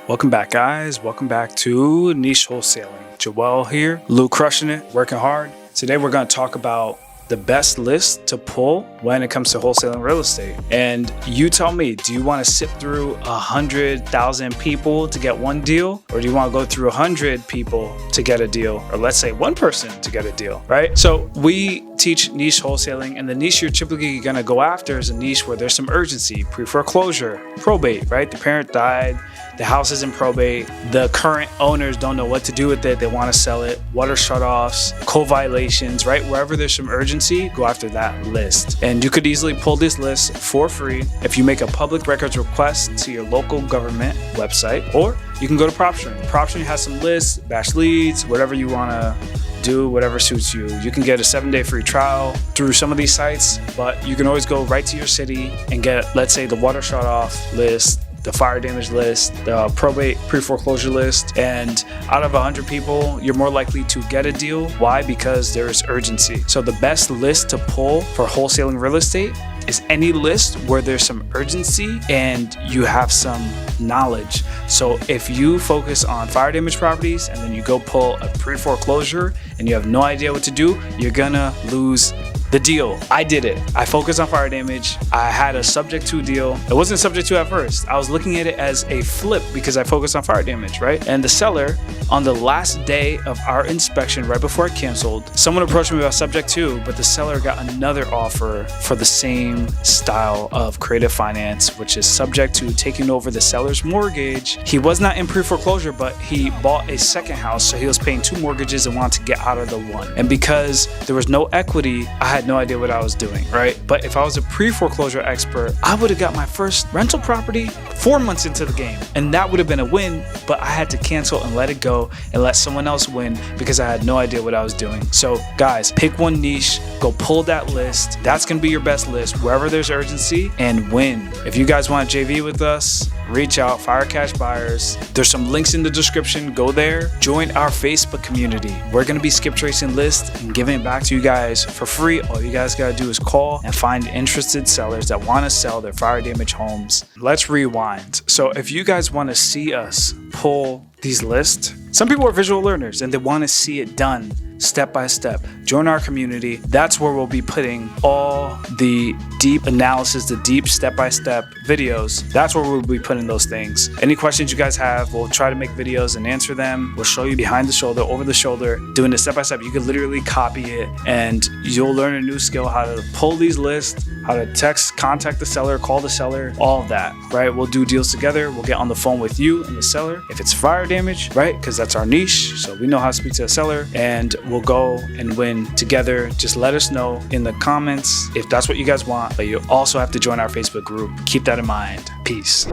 Welcome back, guys. Welcome back to Niche Wholesaling. Joel here, Lou crushing it, working hard. Today we're going to talk about the best list to pull when it comes to wholesaling real estate. And you tell me, do you want to sift through 100,000 people to get one deal? Or do you want to go through 100 people to get a deal? Or let's say one person to get a deal, right? So we teach niche wholesaling, and the niche you're typically going to go after is a niche where there's some urgency, pre-foreclosure, probate, right? The parent died, the house is in probate, the current owners don't know what to do with it, they want to sell it, water shutoffs, code violations, right? Wherever there's some urgency, go after that list. And you could easily pull this list for free if you make a public records request to your local government website, or you can go to PropStream. PropStream has some lists, batch leads, whatever you want to do, whatever suits you. You can get a 7-day free trial through some of these sites, but you can always go right to your city and get, let's say, the water shutoff list, the fire damage list, the probate pre-foreclosure list, and out of 100 people, you're more likely to get a deal. Why? Because there is urgency. So the best list to pull for wholesaling real estate is any list where there's some urgency and you have some knowledge. So if you focus on fire damage properties and then you go pull a pre-foreclosure and you have no idea what to do, you're gonna lose the deal. I did it. I focused on fire damage. I had a subject to deal. It wasn't subject to at first. I was looking at it as a flip because I focused on fire damage, right? And the seller, on the last day of our inspection, right before I canceled, someone approached me about subject to, but the seller got another offer for the same style of creative finance, which is subject to taking over the seller's mortgage. He was not in pre-foreclosure, but he bought a second house, so he was paying 2 mortgages and wanted to get out of the one. And because there was no equity, I had no idea what I was doing, right? But if I was a pre-foreclosure expert, I would have got my first rental property 4 months into the game, and that would have been a win, but I had to cancel and let it go and let someone else win because I had no idea what I was doing. So guys, pick one niche, go pull that list. That's gonna be your best list wherever there's urgency, and win. If you guys want JV with us, reach out, Fire Cash Buyers. There's some links in the description. Go there, join our Facebook community. We're gonna be skip tracing lists and giving it back to you guys for free. All you guys gotta do is call and find interested sellers that wanna sell their fire damage homes. Let's rewind. So if you guys wanna see us pull these lists, some people are visual learners and they wanna see it done step by step. Join our community. That's where we'll be putting all the deep analysis, the deep step-by-step videos. That's where we'll be putting those things. Any questions you guys have, we'll try to make videos and answer them. We'll show you behind the shoulder, over the shoulder, doing it step-by-step. You can literally copy it and you'll learn a new skill, how to pull these lists, how to text, contact the seller, call the seller, all of that, right? We'll do deals together. We'll get on the phone with you and the seller. If it's fire damage, right? Because that's our niche. So we know how to speak to a seller, and we'll go and win together. Just let us know in the comments if that's what you guys want, but you also have to join our Facebook group. Keep that in mind. Peace.